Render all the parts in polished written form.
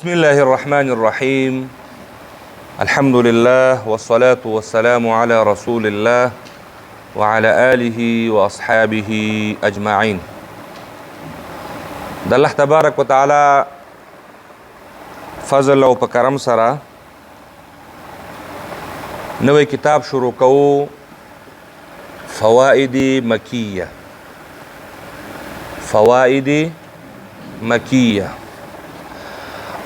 بسم الله الرحمن الرحيم الحمد لله والصلاة والسلام على رسول الله وعلى آله وأصحابه أجمعين. د الله تبارک وتعالى فضل او کرم سره نوې کتاب شروع کوو، فوائد مکیه. فوائد مکیه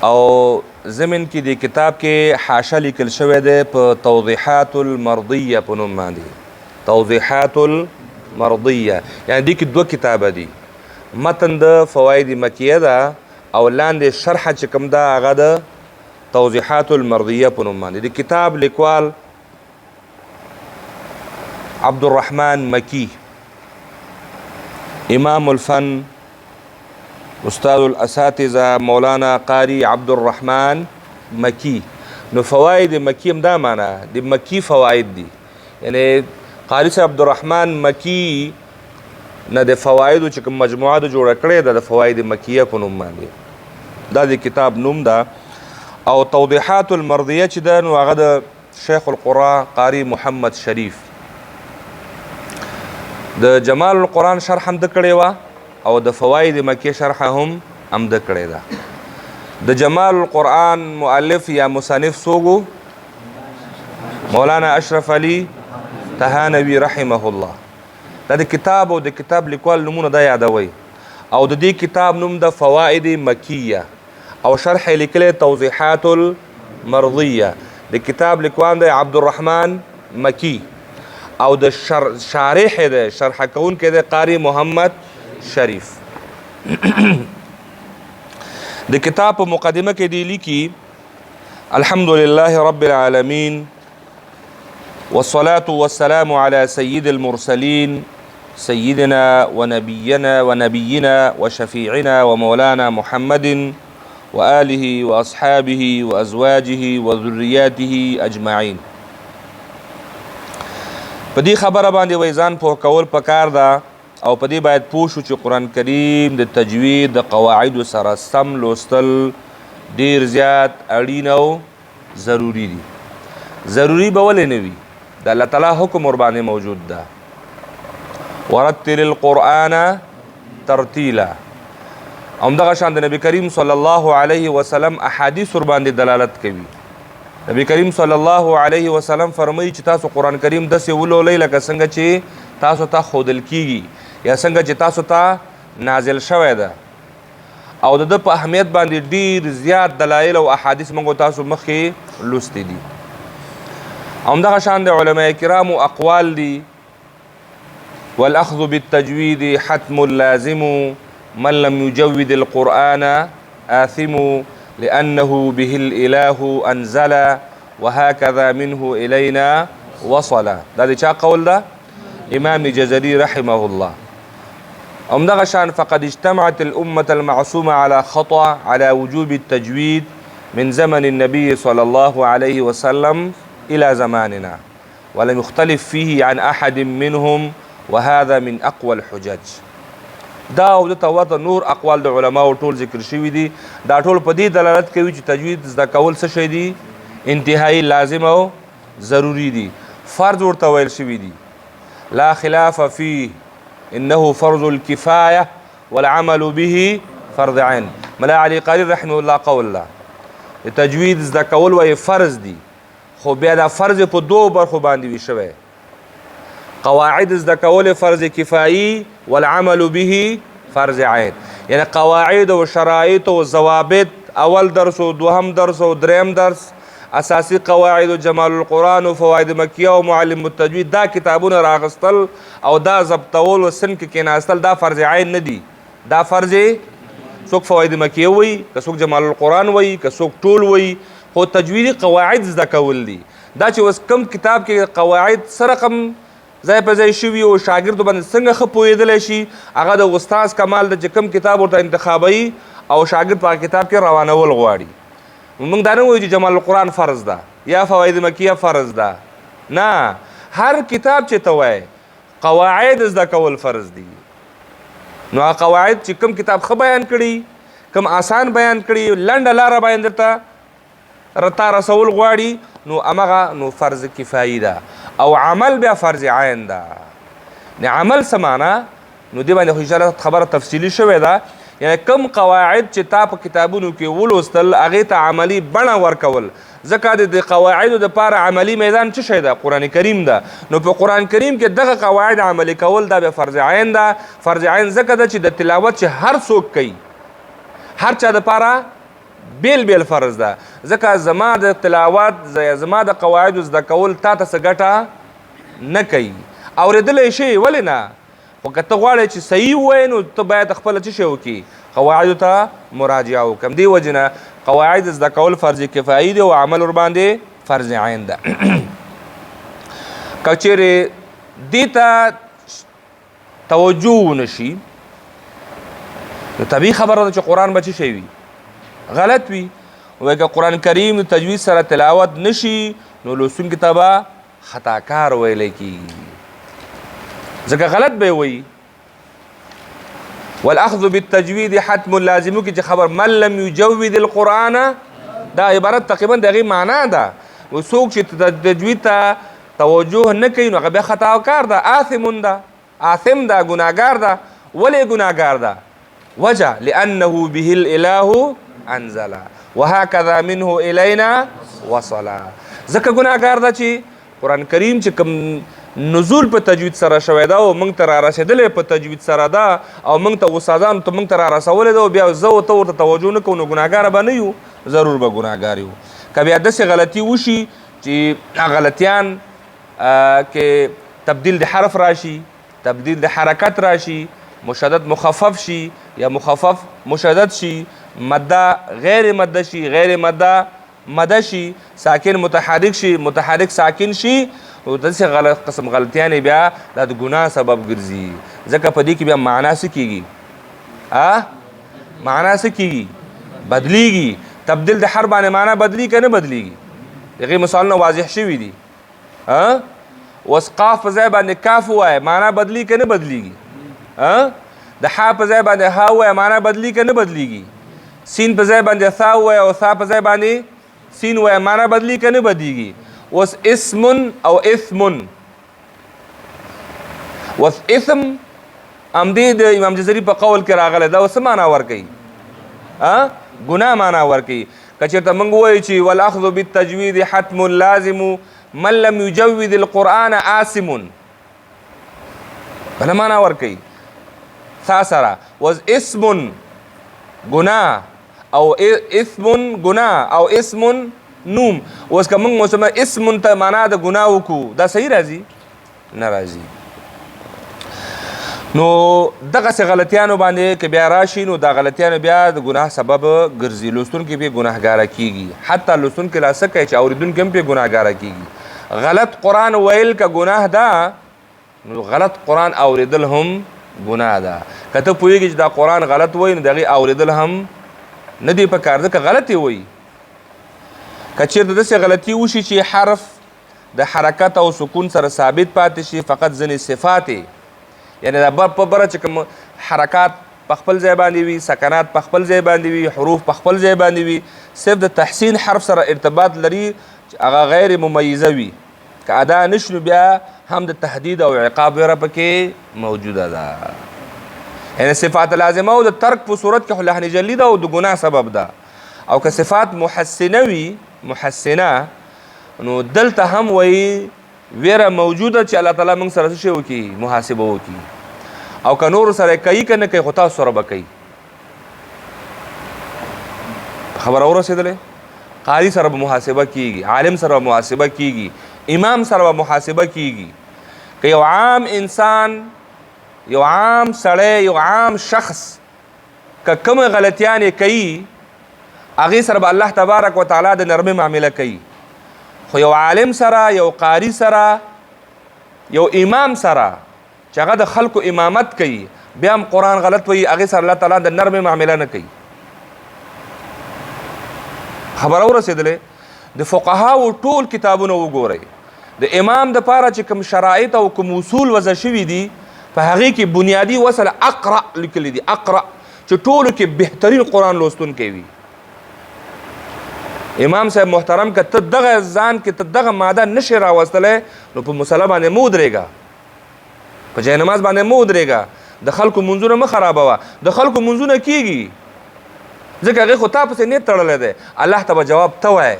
او زمن کې د کتاب کې حاشیه لیکل شوی دی په توضیحات المرضیه په نوم باندې. توضیحات المرضیه یعنی دې کې دوه کتابه دي، متن د فواید مکیه ده او لاندې شرحه چې کوم ده هغه د توضیحات المرضیه په نوم باندې. د کتاب لیکوال عبدالرحمن مکی، امام الفن استاد الاساتذه مولانا قاری عبدالرحمن مکی. نو فواید مکی هم دا معنا د مکی فواید دي، یعنی قاری صاحب عبدالرحمن مکی نه د فوایدو چې کوم مجموعه د جوړه کړې ده د فواید مکیه په نوم باندې، دا د کتاب نوم ده. او توضیحات المرضیه چې ده نو هغه د شیخ القرآن قاری محمد شریف. د جمال القرآن شرح هم د کړې وه او د فواید مکیه شرح هم د کړې ده. د جمال القرآن مؤلف یا مصنف څوک؟ مولانا اشرف علي تهانوي رحمه الله. دا د کتاب او د کتاب لیکوال نمونه دا یادوي. او د دې کتاب نوم د فواید مکیه او شرح یې لیکلی توضیحات المرضیه. د کتاب لیکوال دی عبدالرحمن مکی او د شارح دی شرح کوونکی دی قاری محمد شریف. د کتاب په مقدمه کې دی لیکي الحمدلله رب العالمین والصلاة والسلام على سيد المرسلين سيدنا ونبينا وشفيعنا ومولانا محمد وآله وأصحابه وأزواجه وذرياته أجمعين. په دې خبره باندې وایي ځان پوه کول پکار ده او په دې باید پوه شو چې قرآن کریم د تجوید د قواعدو سره سم لوستل ډیر زیات اړین او ضروری دي. ضروری به ولې نه وي؟ د الله تعالی حکم ورباندې موجود ده، ورتل القرآن ترتیلا. همدغه شان د نبی کریم صلی الله علیه وسلم احادیث ورباندې دلالت کوي. نبی کریم صلی الله علیه وسلم فرمایي چې تاسو قرآن کریم داسې ولولئ لکه څنګه چې تاسو ته ښودل کیږي یا څنګه چې تاسو ته نازل شوی ده. او د ده په اهمیت باندې ډیر زیات دلایل او احادیث موږ تاسو مخکې لوستي دي. همدغه شان د علماء کرامو اقوال دي، والاخذ بالتجوید حتم لازم من لم يجود القرآن آثم لأنه به الإله أنزل وهكذا منه إلينا وصل. دا د چا قول ده؟ امام جزري رحمه الله. همدغه شان فقد اجتمعت الأمة المعصومة على خطأ على وجوب التجويد من زمن النبي صلى الله عليه وسلم إلى زماننا ولم يختلف فيه عن أحد منهم وهذا من أقوى الحجج. دا او د ورته نور اقوال د علماو ټول ذکر شوي دي. دا ټول په دې دلالت کوي چې تجوید زده کول څه شی دي؟ انتهایی لازم او ضروری دي، فرض ورته ویل شوي دي. لا خلاف فيه انه فرض الكفایه والعمل به فرض عین. ملا علی قاری رحمه الله قول له تجوید زده کول وایي فرض دي، خو بیا دا فرض په دوو برخو باندې وي شوی. قواعد زده کول فرض کفایی والعمل به فرض عین، یعنی قواعد و شرایط و ضوابط، اول درس و دوهم درس و دریم درس، اساسی قواعد و جمال القرآن و فواید مکیه و معلم التجوید، دا کتابونه راغستل او دا ضبطول و سن کې کېناستل دا فرض عین نه دي. دا فرض څوک فواید مکیه وایي، که څوک جمال القرآن وایي، که څوک ټول وایي، خو تجویدي قواعد زده کول دي. دا چې اوس کم کتاب کې قواعد سره رقم ځای په ځای شوي او شاګرد باندې څنګه ښه پوهېدلی شي، هغه د استاذ کمال ده چې کوم کتاب ورته انتخابوي او شاګرد په کتاب کې روانول غواړي. موږ دا نه وایو چې جمال القرآن فرض ده یا فواید مکیه فرض ده، نه، هر کتاب چې ته وایې قواعد زده کول فرض دي. نو قواعد چې کوم کتاب ښه بیان کړي، کوم آسان بیان کړي لنډه لاره باندې درته رتا رسول غواړي نو همغه نو فرض کفایي ده او عمل بیا فرض عین ده. نه عمل څه معنا نو دې باندې خو انشاءالله خبره تفصیلي شوې ده. یعنی کم قواعد چې تا په کتابونو کې ولوستل هغې ته عملي بڼه ورکول. ځکه د قواعدو دپاره عملي میدان څه شی ده؟ قرآن کریم ده. نو په قرآن کریم کې دغه قواعد عملي کول دا بیا فرض عین ده. فرض عین ځکه ده چې د تلاوت چې هر څوک کوي هر چا دپاره بیل بیل فرض ده. ځکه زما د تلاوت زما د قواعدو زده کول تا ته څه ګټه نه کوي. اورېدلی شي ولې نه؟ خو که ته غواړې چې صحیح ووایې نو ته باید خپله څه شی وکړي؟ قواعدو ته مراجعه وکړم. دې وجې نه قواعد زده کول فرض کفایي دی او عمل ورباندې فرض عین ده. که چیرې دې ته توجه ونشي نو طبیعي خبره ده چې قرآن به څه شی وي؟ غلط وي. وایي که قرآن کریم د تجوید سره تلاوت نشي نو لوستونکي ته به خطاکار ویلی کېږي، ځکه غلط به وي. والاخذ بالتجوید حتم لازمو کې چې خبر من لم یجود القرآن دا عبارت تقریبا د هغې معنا ده. و څوک چې تجوید ته توجه نه کوي نو هغه بیا خطاکار ده، آثم ده، آثم ده، ګناهګار ده. ولې ګناهګار ده؟ وجه لأنه به الإله انزل وهكذا منه إلينا وصل. ځکه ګناهګار ده چې قرآن کریم چې کوم نزول په تجوید سره شوی ده او موږ ته را رسېدلی په تجوید سره ده او موږ ته استادانو ته موږ ته را رسولی ده او بیا زه او ته ورته توجه نه کوو نو ګناهګاره به نه یو، ضرور به ګناهګار یو. که بیا داسې غلطي وشي چې غلطیان کې تبدیل د حرف راشي، تبدیل د حرکت راشي، مشدد مخفف شي یا مخفف مشدد شي، مده غیر مده شي، غیر مده مده شي، ساکن متحرک شي، متحرک ساکن شي، او داسې قسم غلطیانې بیا دا د ګناه سبب ګرځي. ځکه په دې کې بیا معنا څه کېږي؟ معنا څه کېږي؟ بدلیږي. تبدیل د حرف باندې معنا بدلیږي که نه بدلیږي؟ د هغې مثالونه واضح شوي دي. اوس قاف په ځای باندې کاف ووایه معنا بدلیږي که نه بدلیږي؟ د حا په ځای باندې ها ووایه معنا بدلیږي که نه بدلیږي؟ سین په ځای باندې ثا ووایه او ثا په ځای باندې سین ووایه معنا بدلیږي که نه بدلیږي؟ اوس اسم او اثم، اوس اثم همدې د امام جزري په قول کې راغلی دا اوس څه معنا ورکوي؟ ګناه معنا ورکوي. که چېرته موږ ووایو چې والاخذ بالتجوید حتم لازم من لم یجود القرآن آثم، بله معنا ورکوي ثا سره. اوس اسم ګناه او اثم ګناه او اسم نوم. اوس که موږ مسلمان اسم ته معنا د ګناه وکړو دا صحیح راځي؟ نه راځي. نو دغسې غلطیانو باندې که بیا راشي نو دا غلطیانو بیا د ګناه سبب ګرځي، لوستونکي پرې ګناهګاره کېږي. حتی لوستونکي لا څه کوي چې اورېدونکي هم پرې ګناهګاره کېږي. غلط قرآن ویل که ګناه ده نو غلط قرآن اورېدل هم ګناه ده. که ته پوهېږي چې دا قرآن غلط وایي نو د هغې اورېدل هم نه دی په کار، ځکه غلط یې وایي. که چېرته داسې غلطي وشي چې حرف د حرکت او سکون سره ثابت پاتې شي، فقط ځینې صفات یعنی دا په بره چې کوم حرکات په خپل ځای باندې وي، سکنات په خپل ځای باندې وي، حروف په خپل ځای باندې وي، صرف د تحسین حرف سره ارتباط لري چې هغه غیر ممیزه وي، که ادا نشنو بیا هم د تهدید او عقاب ویره پکې موجوده ده. یعنی صفات لازمه او د ترک په صورت کې خو لحن جلی ده او د ګناه سبب ده. او که صفات محسنه وي، محسنه، نو دلته هم وایي ویره موجوده چې الله تعالی موږ سره څه شی وکړي؟ محاسبه وکړي. او که نورو سره کوي که نه کوي خو تاسو سره به کوي. خبره ورسېدلې؟ قاری سره به محاسبه کېږي، عالم سره به محاسبه کېږي، امام سره به محاسبه کېږي. که یو عام انسان، یو عام سړی، یو عام شخص که کومې غلطیانې کوي هغې سره به الله تبارک وتعالی د نرمۍ معامله کوي. خو یو عالم سره، یو قاری سره، یو امام سره چې هغه د خلکو امامت کوي بیا هم قرآن غلط وایي، هغې سره الله تعالی د نرمۍ معامله نه کوي. خبره ورسېدلې؟ د فقهاو ټول کتابونه وګورئ، د امام دپاره چې کوم شرایط او کوم اصول وضع شوي دي په هغې کې بنیادي وصل اقرأ لیکلي دي. اقرأ چې ټولو کې بهترین قرآن لوستونکی وي. امام صاحب محترم که ته دغه ځان کې ته دغه ماده نشي راوستلی نو په مصله باندې مه ودرېږه، په جاینماز باندې مه ودرېږه، د خلکو منځونه مه خرابوه. د خلکو منځونه کېږي ځکه هغې خو تا پسې نیت تړلی دی. الله ته به جواب ته وایې،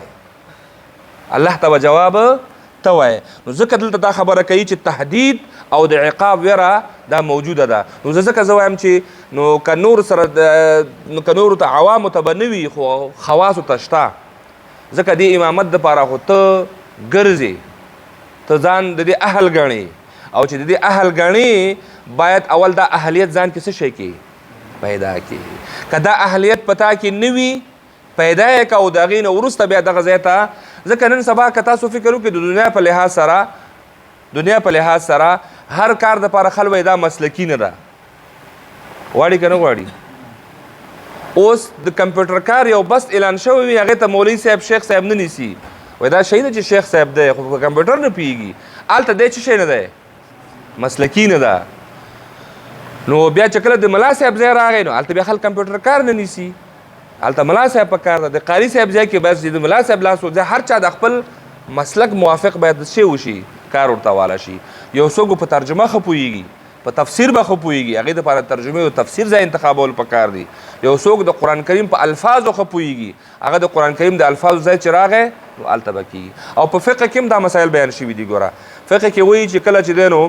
الله ته به جواب ته وایې. نو ځکه دلته دا خبره کوي چې تهدید او د عقاب ویره دا موجوده ده. نو زه ځکه زه وایم چې نو که نور سره نو که نورو ته عوامو ته به نه وي خو خواصو ته شته. ځکه دې امامت دپاره خو ته ګرځې، ته ځان د دې اهل ګڼې، او چې د دې اهل ګڼې باید اول دا اهلیت ځان کې څه شی کې پیدا کړي. که دا اهلیت په تا کې نه وي پیدا یې که او د هغې نه وروسته بیا دغه ځای ته. ځکه نن سبا که تاسو فکر وکړئ د دنیا په لحاظ سره هر کار دپاره خلوی دا مسلکي نه ده، غواړي که نه غواړي. اوس د کمپیوټر کار یو بس اعلان شوی وي هغې ته مولوي صاحب شیخ صاحب نه نیسي، وایي دا شی نه چې شیخ صاحب دی خو په کمپیوټر نه پوهېږي. هلته دی څه شی نه دی، مسلکي نه ده. نو بیا چې کله د ملا صاحب ځای راغی نو هلته بیا خلک کمپیوټر کار نه نیسي، هلته ملا صاحب په کار ده. د قاري صاحب ځای کې بس د ملا صاحب لاس ځای هر چا د خپل مسلک موافق باید شی وشي، کار ورته واله شي. یو څوک په ترجمه ښه پوهېږي، په تفسیر به ښه پوهېږي، هغې دپاره ترجمې او تفسیر ځای انتخابول پکار دي. یو څوک د قرآن کریم په الفاظو ښه پوهېږي، هغه د قرآن کریم د الفاظو ځای چې راغی نو هلته به کېږي. او په فقه کې هم دا مسایل بیان شوي دي. ګوره فقه کې وایي چې کله چې دی نو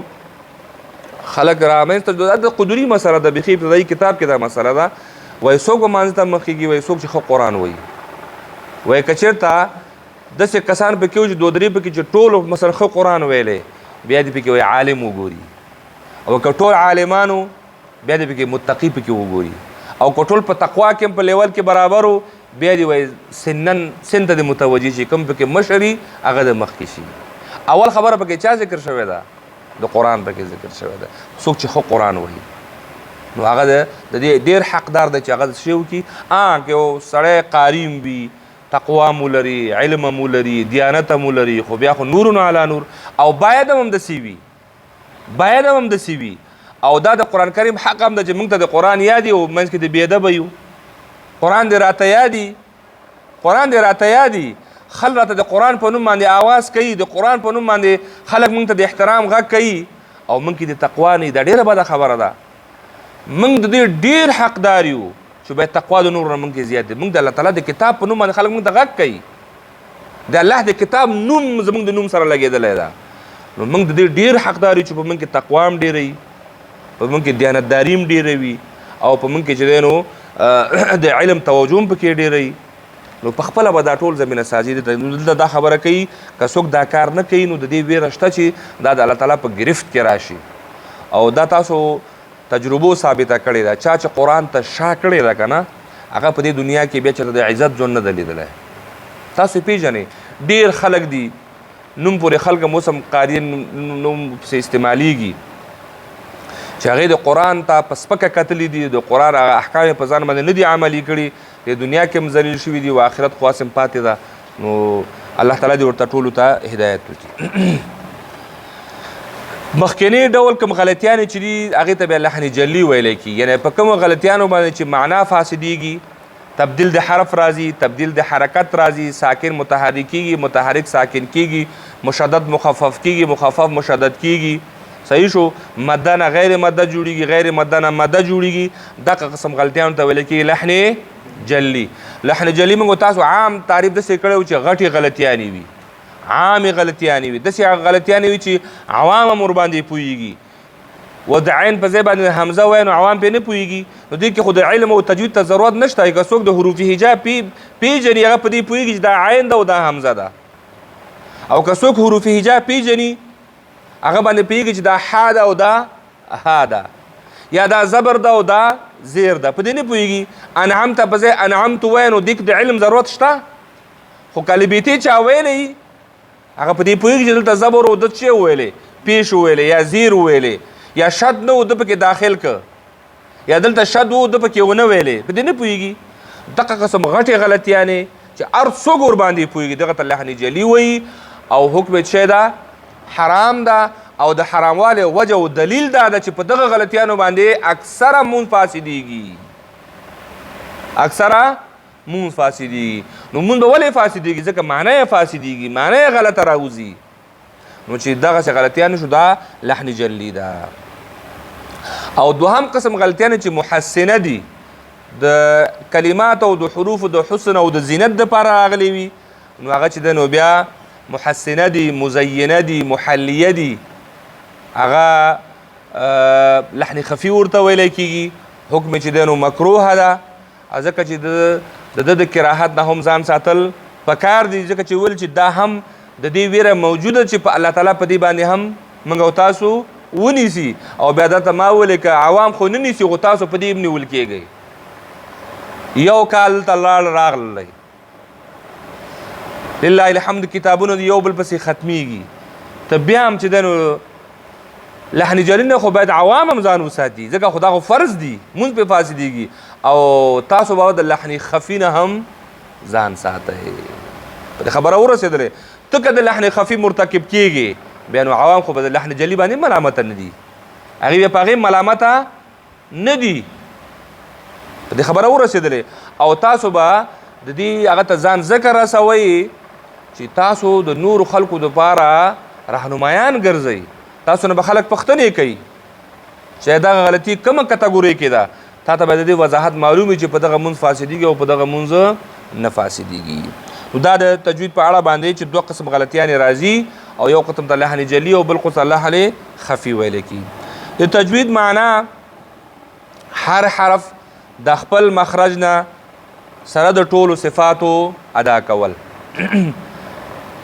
خلک رامنځته د قدري مسله ده، بیخي ابتدایي کتاب کې دا مسله ده. وایي څوک به مانځه ته مخ کېږي، وایي څوک چې ښه قرآن وایي. وایي که چېرته داسې کسان پکې وي چې دو درې پکې چې ټولو مثلا ښه قرآن ویلی بیا دې پکې وایي عالم وګوري، او که ټول عالمانو بیا دې پکې متقي پکې وګوري، او که ټول په تقوا کې په لیول کې برابر وو بیا دې وایي سن ته دې متوجه شي، کوم پکې مشري هغه د مخکې شي. اول خبره پکې چا ذکر شوې ده؟ د قرآن پکې ذکر شوی ده. څوک چې ښه قرآن وایي نو هغه د دې ډېر حقدار دی چې هغه څه وکړي. که یو سړی قاري وي، تقوا مو لري، علم مو لري، دیانت مو لري، خو بیا خو نور علی نور. او باید هم همداسې وي، او دا د قرآن کریم حق هم ده چې موږ ته د قرآن یادي او منځ کې د بېادبه یو. قرآن دې راته یادي، خلک راته د قرآن په نوم باندې آواز کوي، د قرآن په نوم باندې خلک موږ ته د احترام غږ کوي، او موږ کې د تقوا نه. دا ډېره بده خبره ده. موږ د دې ډېر حقدار یو چې باید تقوا د نور نه موږ کې زیات دی. موږ د الله تعالی د کتاب په نوم باندې خلک موږ ته غږ کوي، د الله د کتاب نوم زموږ د نوم سره لګېدلی ده. نو موږ د دې ډېر حقدار یو چې په موږ کې تقوا هم ډېره وي، په موږ کې دیانتداري هم ډېره وي، او په موږ کې چې دی نو د علم توجه هم پکې ډېره وي. نو په خپله به دا ټول زمینه سازي ده. دلته دا خبره کوي که څوک دا کار نه کوي نو د دې ویره شته چې دا د الله تعالی په گرفت کې راشي. او دا تاسو تجربو ثابته کړې ده. چا چې قرآن ته شا کړې ده که نه هغه په دې دنیا کې بیا چېرته د عزت ژوند نه ده لیدلی. تاسو پیژنئ ډېر خلک دي نوم پورې خلک هم اوس هم قاري نوم پسې استعمالیږي چې هغې د قرآن ته په سپکه کتلي دي، د قرآن هغه احکام یې په ځان باندې نه دي عملي کړي، د دنیا کې هم ذلیل شوي دي، او آخرت خو هسې هم پاتې ده. نو الله تعالی دې ورته ټولو ته هدایت وکړي. مخکینی ډول کوم غلطیانې چې دي هغې ته بیا لحن جلي ویلی کېږي، یعنې په کومو غلطیانو باندې چې معنا فاسدېږي، تبدیل د حرف راځي، تبدیل د حرکت راځي، ساکن متحرک کېږي، متحرک ساکن کېږي، مشدد مخفف کېږي، مخفف مشدد کېږي. صحیح شو. مده نه غیر مده جوړېږي، غیر مده نه مده جوړېږي. دغه قسم غلطیانو ته ویل کېږي لحن جلي. لحن جلي موږ تاسو عام تعریف داسې کړی و چې غټې غلطیانې وي، عامې غلطیانې وي، داسې غلطیانې وي چې عوام هم ورباندې پوهېږي. و د عین په ځای باندې حمزه وایي نو عوام پرې نه پوهېږي. نو دې کې خو د علم او تجوید ته ضرورت نشته. که څوک د حروف هجا پیژني هغه په دې پوهېږي چې دا عین ده او دا حمزه ده. او که څوک حروف هجا پیژني هغه باندې پوهېږي چې دا ح ده او دا ها ده، یا دا زبر ده او دا زیر ده. په دې نه پوهېږي. انعمته په ځای انعمت وایي نو دې کې د علم ضرورت شته. خو کلبیتې چا ویلی هغه په دې پوهېږي چې دلته زبر او د څه وویلی، پیش وویلی یا زیر وویلی، یا شد نه و ده پکې داخل که، یا دلته شد و ده پکې ونه ویلی. په دې نه پوهېږي. دغه قسم غټې غلطیانې چې هر څوک ورباندې پوهېږي دغه ته لحن جلي وایي. او حکم یې څه ده؟ حرام ده. او د حراموالي وجه او دلیل دا ده چې په دغه غلطیانو باندې اکثره مونځ فاسدېږي. اکثره مونږ فاسدېږي. نو مونږ به ولې فاسدېږي؟ ځکه معنی یې فاسدېږي، معنی یې غلطه راوځي. نو چې دغسې غلطیانې شو دا لحن جلی ده. او دوهم قسم غلطیانې چې محسنه دي، د کلمات او د حروف د حسن او د زینت دپاره راغلي وي، نو هغه چې ده نو بیا محسنه دي، مزینه دي، محلیه دي، هغه لحن خفي ورته ویلی کېږي. حکم چې دی نو مکروه ده، ځکه چې د ده د کراهت نه هم ځان ساتل پکار دي، ځکه چې ویل چې دا هم د دې ویره موجوده چې په الله تعالی په دې باندې هم موږ او تاسو ونیسي. او بیا درته ما وویلې که عوام خو نه نیسي، خو تاسو په دې هم نیول کېږئ. یو کال ته راغلی، لله الحمد، کتابونه یو بل پسې ختمیږي، ته بیا هم چې دی نو لحن جلی نه خو باید عوام هم ځان وساتي، ځکه خو دا خو فرض دي، مونځ پې فاسدېږي. او تاسو به د لحن خفي نه هم ځان ساتئ. په دې خبره ورسېدلې، ته که د لحن خفي مرتکب کېږي، بیا نو عوام خو به د لحن جلی باندې ملامته نه دي، هغوی بیا په هغې ملامته نه دي. په دې خبره ورسېدلې. او تاسو به د دې هغه ته ځان ځکه رسوئ چې تاسو د نورو خلکو دپاره رهنمایان ګرځئ. تاسو نه به خلک پوښتنې کوي چې دغه غلطي کومه کټګورۍ کې ده، تا ته به د دې وضاحت معلوم وي چې په دغه مونځ فاسدېږي او په دغه مونځ نه فاسدېږي. نو دا د تجوید په اړه باندې چې دوه قسم غلطیانې راځي، او یو قسم ته لحن جلی او بل قسم لحن خفي ویلی کېږي. د تجوید معنا هر حرف د خپل مخرج نه سره د ټولو صفاتو ادا کول.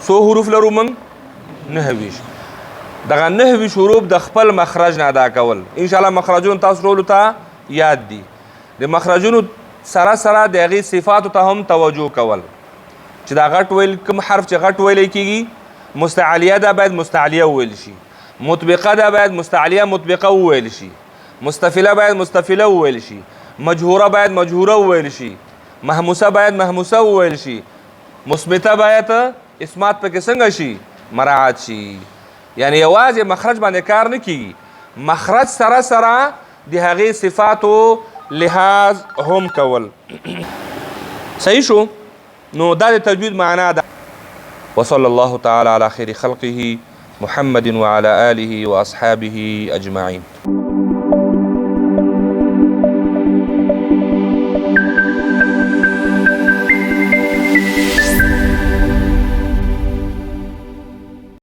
څو حروف لرو موږ؟ 9. دغه 9 حروف د خپل مخرج نه ادا کول. انشاءالله مخرجونه تاسو ټولو ته یاد دي. د مخرجونو سره سره د هغې صفاتو ته هم توجه کول، چې دا غټ ویل کوم حرف چې غټ ویلی کېږي، مستعلیه ده باید مستعلیه وویل شي، مطبقه ده باید مستعلیه مطبقه وویل شي، مستفله باید مستفله وویل شي، مجهوره باید مجهوره وویل شي، محموسه باید محموسه وویل شي، مثبته باید اثبات پکې څنګه شي؟ مراعات شي. یعنی یوازې مخرج باندې کار نه کېږي، مخرج سره سره د هغې صفاتو لحاظ هم کول. صحیح شو؟ نو دا د تجوید معنا ده. وصلی الله تعالی علی خیر خلقه محمد وعلى آله واصحابه اجمعین.